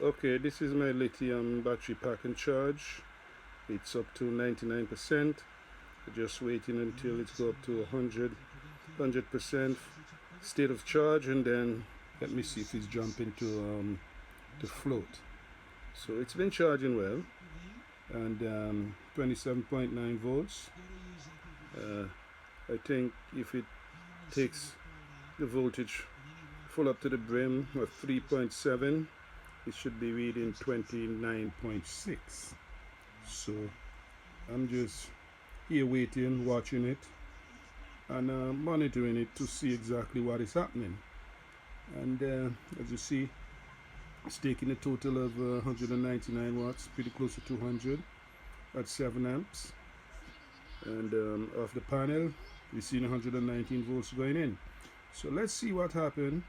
Okay, this is my lithium battery pack and charge. It's up to 99%. Just waiting until it's go up to 100% state of charge, and then let me see if it's jumping to float. So it's been charging well, and 27.9 volts. Uh, I think if it takes the voltage full up to the brim of 3.7, it should be reading 29.6. So I'm just here waiting, watching it, and monitoring it to see exactly what is happening. And as you see, it's taking a total of 199 watts, pretty close to 200 at 7 amps. And off the panel, we're seeing 119 volts going in. So let's see what happened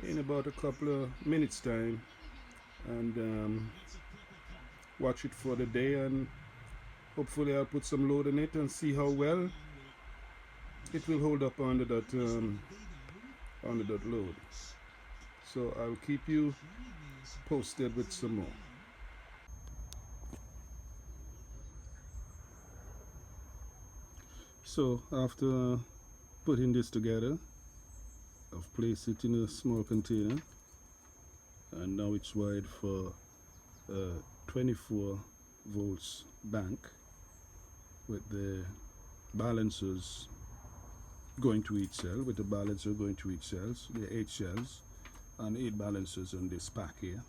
in about a couple of minutes time, and watch it for the day, and hopefully I'll put some load in it and see how well it will hold up under that load. So I'll keep you posted with some more. So after putting this together, I've placed it in a small container, and now it's wired for a 24 volts bank with the balancers going to each cell, with the balancer going to each cells. There are 8 cells and 8 balancers on this pack here.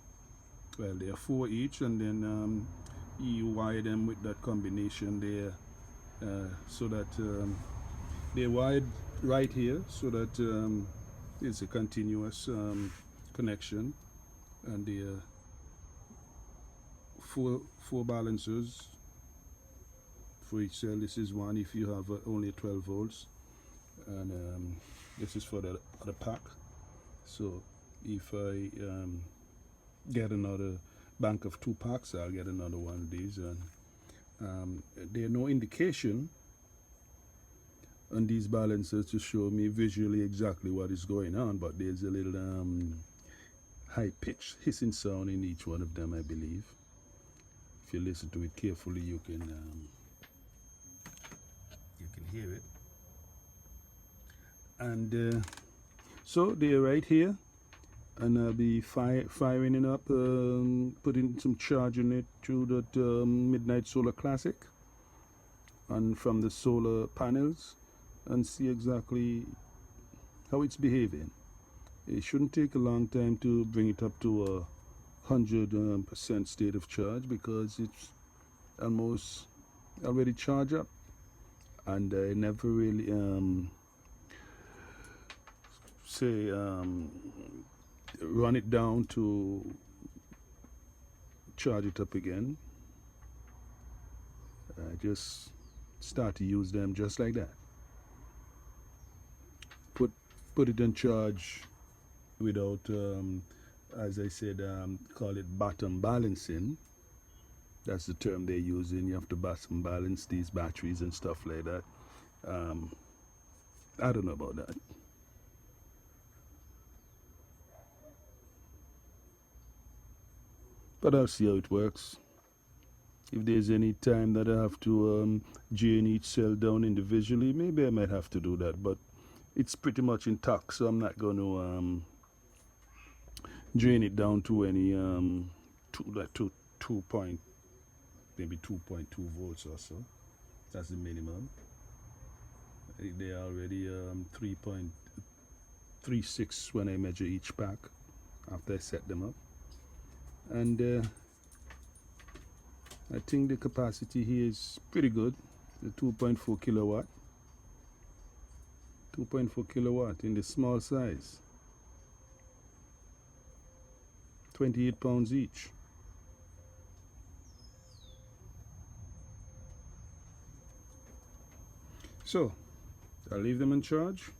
Well, there are 4 each, and then you wire them with that combination there, so that they're wired right here, so that it's a continuous connection, and there are four balancers for each cell. This is one if you have only 12 volts, and this is for the other pack. So if I get another bank of 2 packs, I'll get another one of these. And there's no indication on these balancers to show me visually exactly what is going on, but there's a little high-pitched hissing sound in each one of them, I believe. If you listen to it carefully, you can hear it. And so they're right here, and I'll be firing it up, putting some charge in it through that Midnight Solar Classic and from the solar panels, and see exactly how it's behaving. It shouldn't take a long time to bring it up to 100% state of charge, because it's almost already charged up, and I never really run it down to charge it up again. I just start to use them just like that. Put it in charge without, as I said, call it bottom balancing. That's the term they're using. You have to bottom balance these batteries and stuff like that. I don't know about that. But I'll see how it works. If there's any time that I have to drain each cell down individually, maybe I might have to do that. But it's pretty much intact, so I'm not going to drain it down to any maybe 2.2 volts or so. That's the minimum. They are already 3.36 when I measure each pack after I set them up. And I think the capacity here is pretty good. The 2.4 kilowatt. 2.4 kilowatt in the small size. 28 pounds each. So I'll leave them in charge,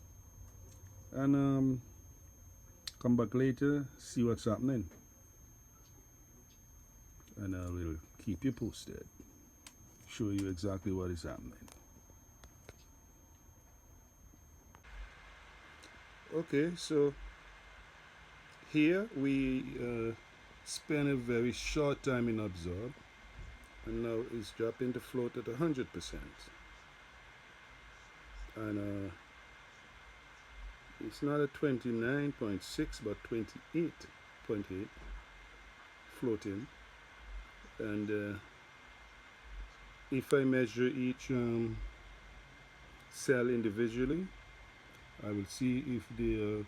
and come back later, see what's happening, and I will keep you posted, show you exactly what is happening. Okay, so here we spent a very short time in absorb, and now it's dropping the float at 100%. And it's not at 29.6 but 28.8 floating. And if I measure each cell individually, I will see if they are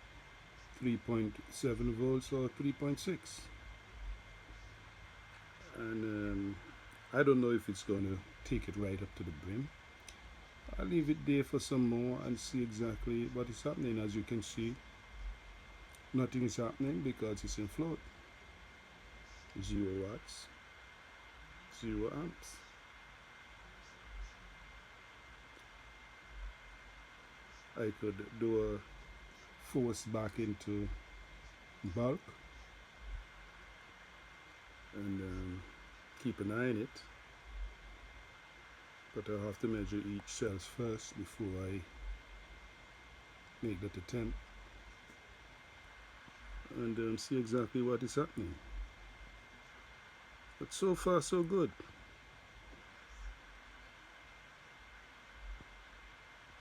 3.7 volts or 3.6. And I don't know if it's going to take it right up to the brim. I'll leave it there for some more and see exactly what is happening. As you can see, nothing is happening because it's in float. 0 watts, 0 amps. I could do a force back into bulk and keep an eye on it, but I'll have to measure each cells first before I make that attempt and see exactly what is happening. But so far so good.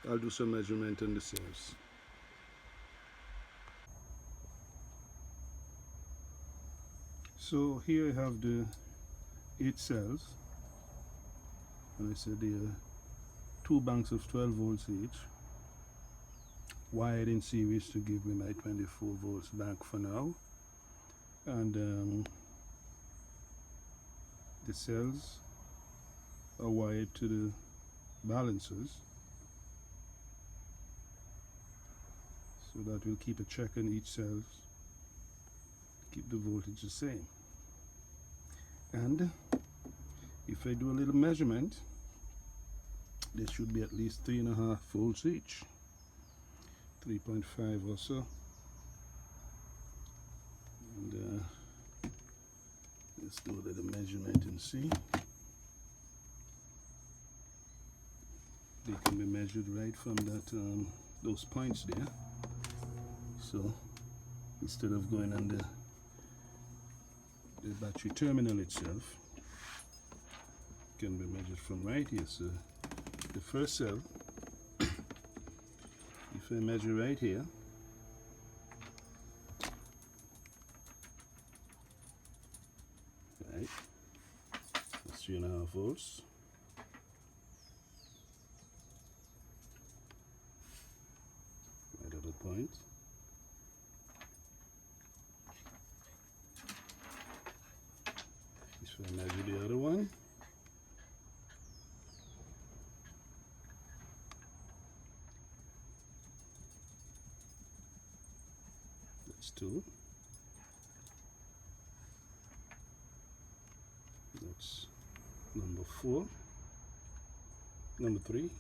I'll do some measurement on the cells. So here I have the 8 cells, and I said there are 2 banks of 12 volts each, wired in series to give me my 24 volts bank for now. And the cells are wired to the balancers, so that will keep a check on each cell, keep the voltage the same. And if I do a little measurement, there should be at least 3.5 volts each, 3.5 or so. And let's do a little measurement and see. They can be measured right from that those points there. So instead of going on the battery terminal itself, can be measured from right here. So the first cell, if I measure right here, right, that's 3.5 volts. Right at the point. If I measure the other one, that's 2. That's number 4, number 3, and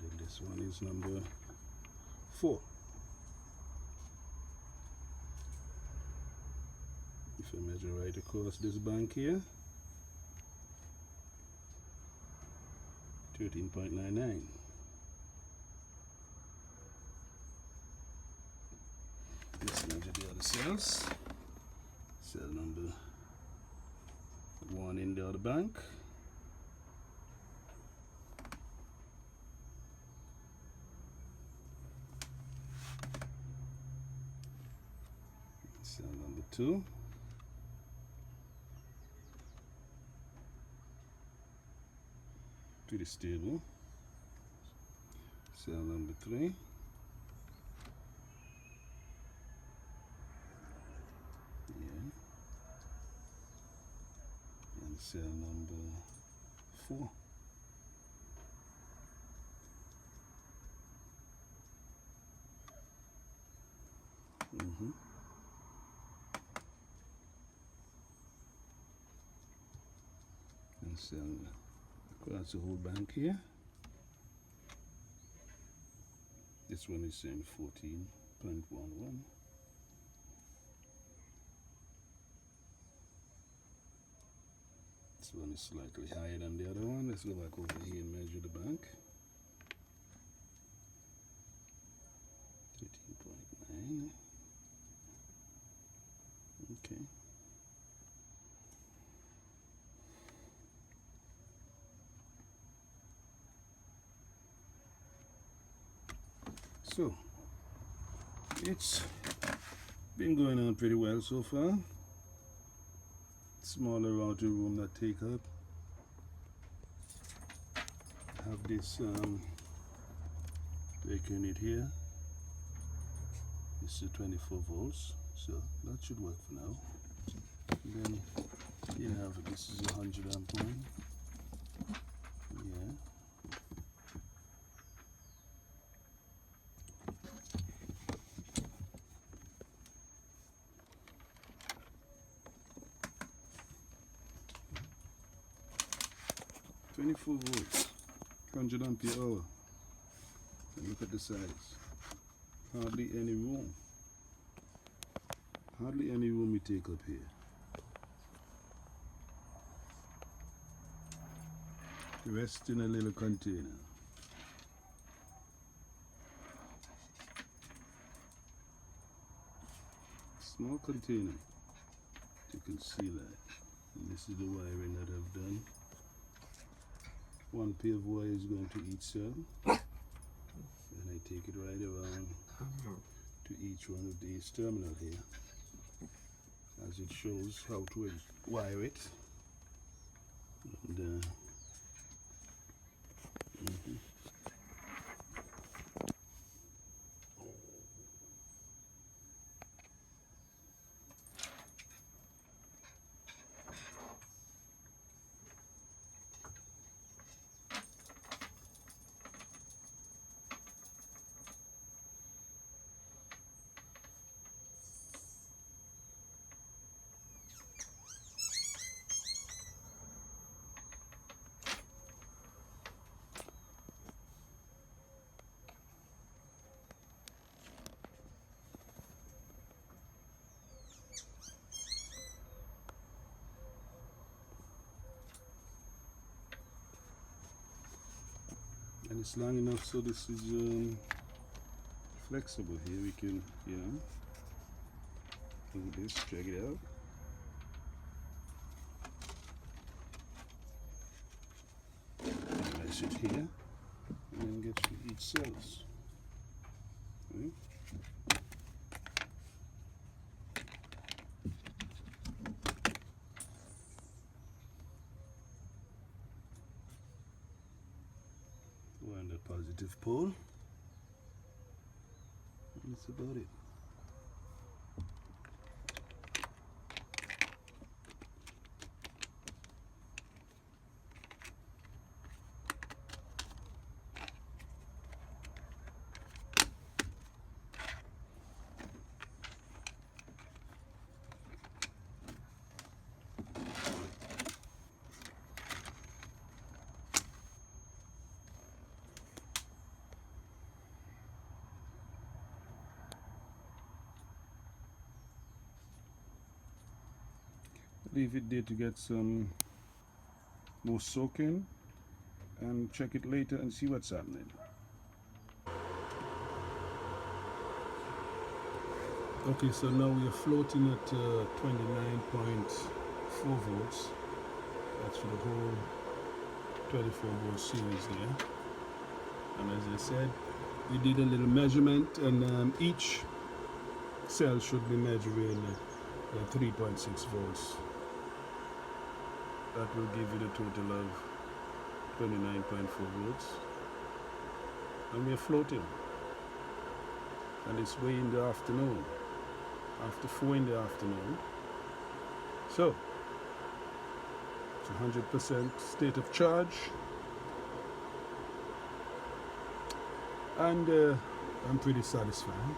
then this one is number 4. If I measure right across this bank here, 13.99. Let's measure the other cells. Cell number 1 in the other bank. Cell number 2. Pretty stable. Cell number 3. Yeah. And cell number 4. And cell across the whole bank here. This one is saying 14.11. This one is slightly higher than the other one. Let's go back over here and measure the bank. 13.9. fine. Okay. So it's been going on pretty well so far. Smaller outer room that take up. Have this breaker unit here. This is 24 volts, so that should work for now. And then you have this is 100 amp one. Yeah. .24 volts, 100 ampere hour. And look at the size. Hardly any room. Hardly any room we take up here. The rest in a little container. Small container to conceal that. And this is the wiring that I've done. One pair of wire is going to each cell. And I take it right around to each one of these terminals here, as it shows how to wire it. And it's long enough so this is flexible here. We can, you know, do this, check it out. Place it here and then get to each cells. Okay. We're on the positive pole. That's about it. Leave it there to get some more soaking and check it later and see what's happening. Okay, so now we are floating at 29.4 volts. That's for the whole 24 volt series there. And as I said, we did a little measurement, and each cell should be measuring 3.6 volts. That will give you the total of 29.4 volts. And we are floating. And it's way in the afternoon, after 4 in the afternoon. So, it's 100% state of charge. And I'm pretty satisfied.